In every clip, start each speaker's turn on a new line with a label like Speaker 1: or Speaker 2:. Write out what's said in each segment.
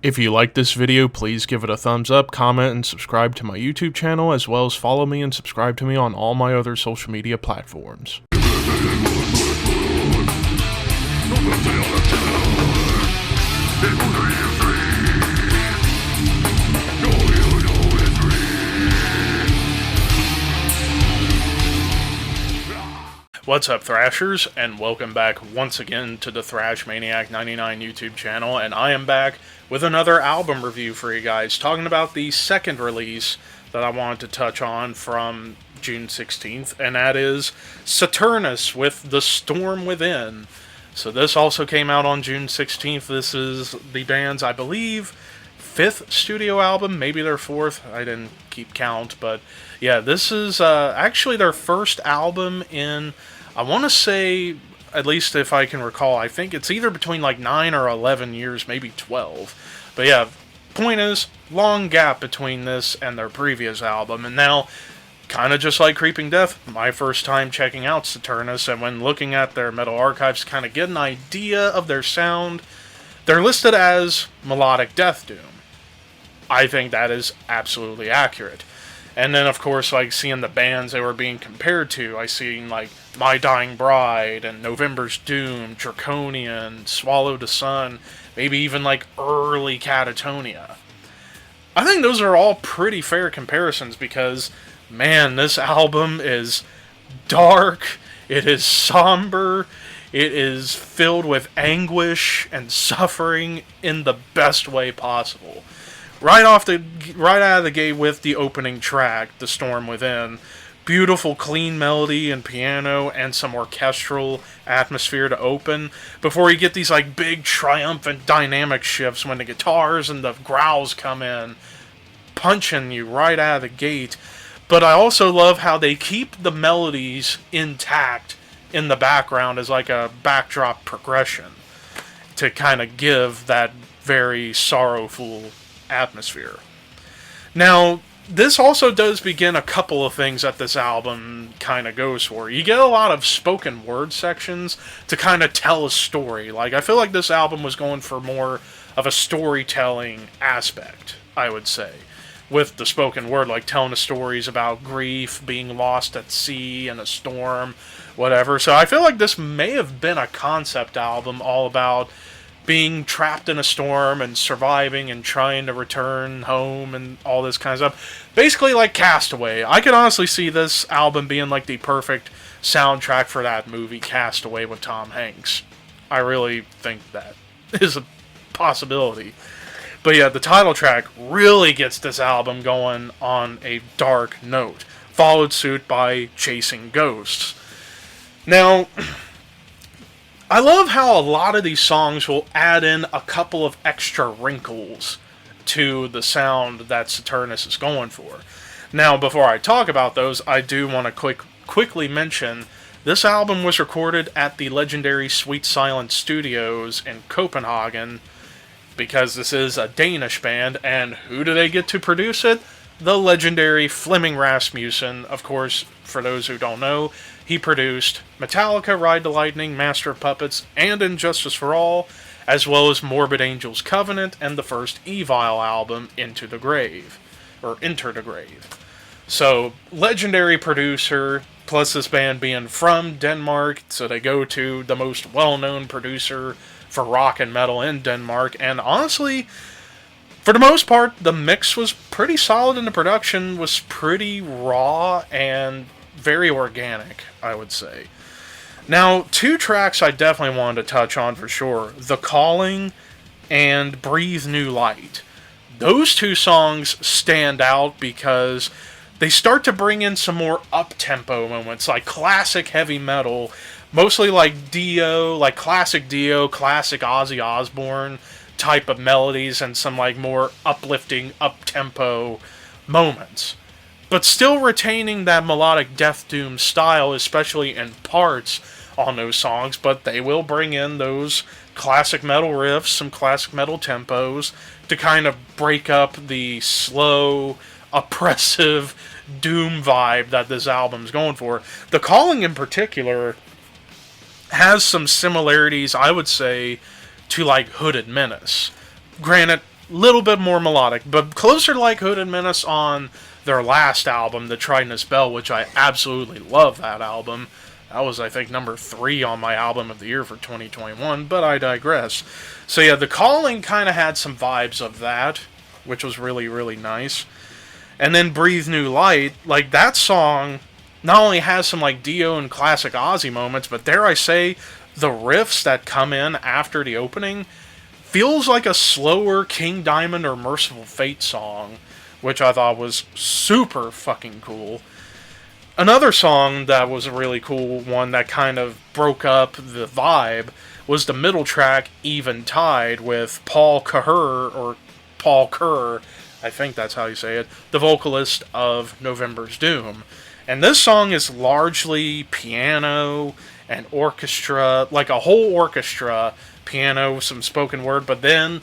Speaker 1: If you like this video, please give it a thumbs up, comment, and subscribe to my YouTube channel, as well as follow me and subscribe to me on all my other social media platforms. What's up, Thrashers, and welcome back once again to the Thrash Maniac 99 YouTube channel, and I am back with another album review for you guys, talking about the second release that I wanted to touch on from June 16th, and that is Saturnus with The Storm Within. So this also came out on June 16th. This is the band's, I believe, fifth studio album, maybe their fourth. I didn't keep count, but yeah, this is actually their first album in, I want to say, at least if I can recall, I think it's either between like 9 or 11 years, maybe 12. But yeah, point is, long gap between this and their previous album, and now, kind of just like Creeping Death, my first time checking out Saturnus, and when looking at their metal archives to kind of get an idea of their sound, they're listed as melodic death doom. I think that is absolutely accurate. And then, of course, like, seeing the bands they were being compared to, I seen, like, My Dying Bride, and November's Doom, Draconian, Swallow the Sun, maybe even, like, early Catatonia. I think those are all pretty fair comparisons because, man, this album is dark, it is somber, it is filled with anguish and suffering in the best way possible. Right out of the gate with the opening track, The Storm Within, beautiful clean melody and piano and some orchestral atmosphere to open, before you get these like big triumphant dynamic shifts when the guitars and the growls come in, punching you right out of the gate. But I also love how they keep the melodies intact in the background as like a backdrop progression to kind of give that very sorrowful atmosphere. Now, this also does begin a couple of things that this album kind of goes for. You get a lot of spoken word sections to kind of tell a story. Like, I feel like this album was going for more of a storytelling aspect, I would say, with the spoken word, like telling the stories about grief, being lost at sea in a storm, whatever. So I feel like this may have been a concept album all about being trapped in a storm and surviving and trying to return home and all this kind of stuff. Basically like Castaway. I could honestly see this album being like the perfect soundtrack for that movie, Castaway, with Tom Hanks. I really think that is a possibility. But yeah, the title track really gets this album going on a dark note, followed suit by Chasing Ghosts. Now, I love how a lot of these songs will add in a couple of extra wrinkles to the sound that Saturnus is going for. Now, before I talk about those, I do want to quickly mention this album was recorded at the legendary Sweet Silence Studios in Copenhagen, because this is a Danish band, and who do they get to produce it? The legendary Flemming Rasmussen. Of course, for those who don't know, he produced Metallica, Ride the Lightning, Master of Puppets, and Injustice for All, as well as Morbid Angel's Covenant and the first Evil album, Enter the Grave. So, legendary producer, plus this band being from Denmark, so they go to the most well-known producer for rock and metal in Denmark, and honestly, for the most part, the mix was pretty solid and the production was pretty raw and very organic, I would say. Now, two tracks I definitely wanted to touch on for sure, The Calling and Breathe New Light. Those two songs stand out because they start to bring in some more up-tempo moments, like classic heavy metal, mostly like Dio, like classic Dio, classic Ozzy Osbourne type of melodies, and some like more uplifting, up-tempo moments. But still retaining that melodic death doom style, especially in parts on those songs, but they will bring in those classic metal riffs, some classic metal tempos, to kind of break up the slow, oppressive doom vibe that this album's going for. The Calling in particular has some similarities, I would say, to like Hooded Menace. Granted, little bit more melodic, but closer to like Hooded Menace on their last album, The Trident's Bell, which I absolutely love that album. That was, I think, number 3 on my album of the year for 2021, but I digress. So yeah, The Calling kind of had some vibes of that, which was really, really nice. And then Breathe New Light, like that song not only has some like Dio and classic Ozzy moments, but dare I say, the riffs that come in after the opening feels like a slower King Diamond or Merciful Fate song, which I thought was super fucking cool. Another song that was a really cool one that kind of broke up the vibe was the middle track, Eventide, with Paul Kerr, I think that's how you say it, the vocalist of November's Doom. And this song is largely piano and orchestra, like a whole orchestra, piano, some spoken word, but then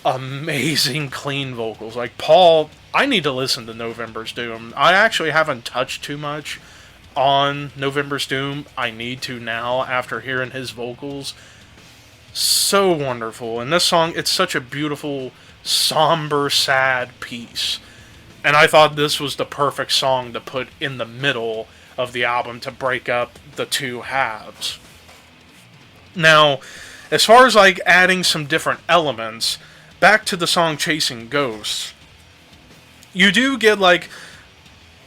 Speaker 1: amazing clean vocals. Like Paul, I need to listen to November's Doom. I actually haven't touched too much on November's Doom. I need to now after hearing his vocals. So wonderful. And this song, it's such a beautiful, somber, sad piece. And I thought this was the perfect song to put in the middle of the album to break up the two halves. Now, as far as like adding some different elements, back to the song Chasing Ghosts, you do get like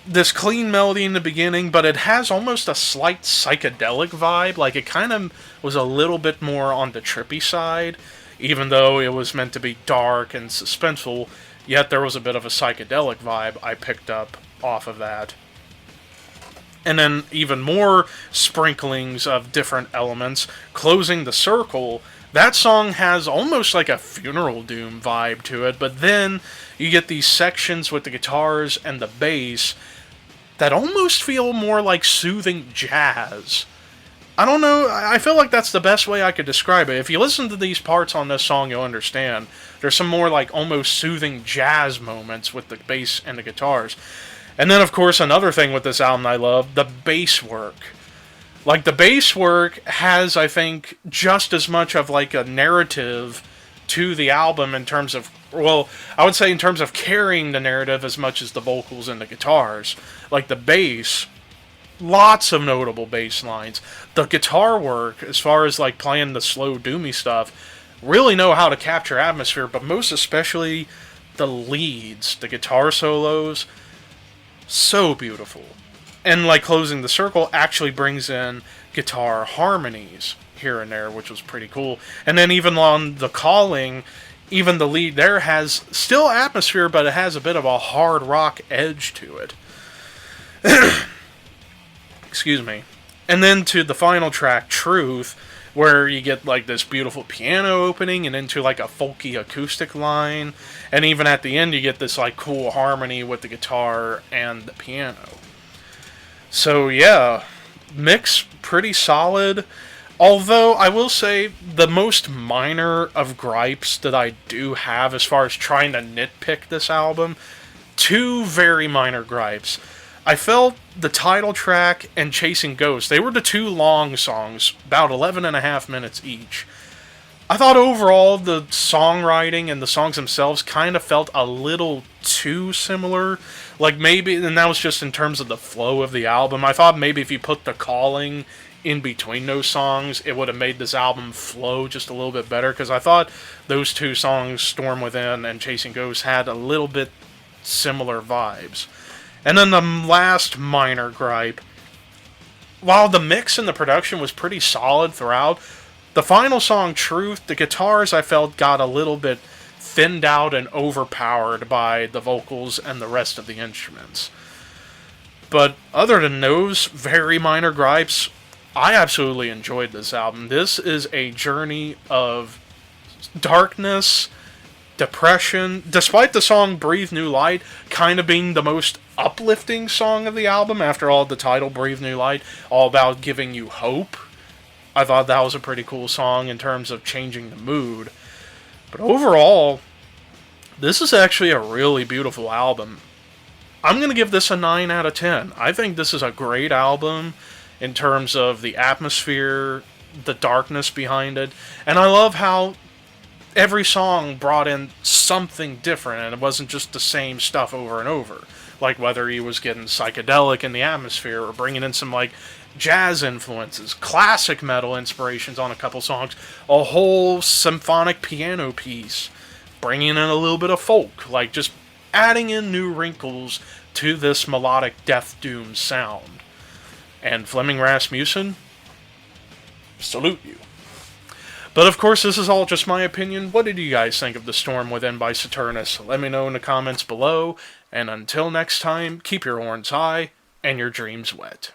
Speaker 1: this clean melody in the beginning, but it has almost a slight psychedelic vibe. Like it kind of was a little bit more on the trippy side, even though it was meant to be dark and suspenseful, yet there was a bit of a psychedelic vibe I picked up off of that. And then even more sprinklings of different elements. Closing the Circle, that song has almost like a Funeral Doom vibe to it, but then you get these sections with the guitars and the bass that almost feel more like soothing jazz. I don't know, I feel like that's the best way I could describe it. If you listen to these parts on this song, you'll understand. There's some more like almost soothing jazz moments with the bass and the guitars. And then, of course, another thing with this album I love, the bass work. Like, the bass work has, I think, just as much of, like, a narrative to the album in terms of, well, I would say in terms of carrying the narrative as much as the vocals and the guitars. Like, the bass, lots of notable bass lines. The guitar work, as far as, like, playing the slow, doomy stuff, really know how to capture atmosphere, but most especially the leads, the guitar solos. So beautiful. And like Closing the Circle actually brings in guitar harmonies here and there, which was pretty cool. And then even on The Calling, even the lead there has still atmosphere, but it has a bit of a hard rock edge to it. Excuse me. And then to the final track, Truth, where you get like this beautiful piano opening and into like a folky acoustic line, and even at the end you get this like cool harmony with the guitar and the piano. So yeah, mix pretty solid. Although I will say the most minor of gripes that I do have as far as trying to nitpick this album, 2 very minor gripes. I felt the title track and Chasing Ghosts, they were the 2 long songs, about 11.5 minutes each. I thought overall the songwriting and the songs themselves kind of felt a little too similar. Like maybe, and that was just in terms of the flow of the album, I thought maybe if you put The Calling in between those songs, it would have made this album flow just a little bit better, because I thought those 2 songs, Storm Within and Chasing Ghosts, had a little bit similar vibes. And then the last minor gripe, while the mix and the production was pretty solid throughout, the final song, Truth, the guitars I felt got a little bit thinned out and overpowered by the vocals and the rest of the instruments. But other than those very minor gripes, I absolutely enjoyed this album. This is a journey of darkness, depression, despite the song Breathe New Light kind of being the most uplifting song of the album. After all, the title, Breathe New Light, all about giving you hope. I thought that was a pretty cool song in terms of changing the mood. But overall, this is actually a really beautiful album. I'm going to give this a 9 out of 10. I think this is a great album in terms of the atmosphere, the darkness behind it, and I love how every song brought in something different, and it wasn't just the same stuff over and over. Like whether he was getting psychedelic in the atmosphere or bringing in some like jazz influences, classic metal inspirations on a couple songs, a whole symphonic piano piece, bringing in a little bit of folk, like just adding in new wrinkles to this melodic death doom sound. And Flemming Rasmussen, salute you. But of course, this is all just my opinion. What did you guys think of The Storm Within by Saturnus? Let me know in the comments below. And until next time, keep your horns high and your dreams wet.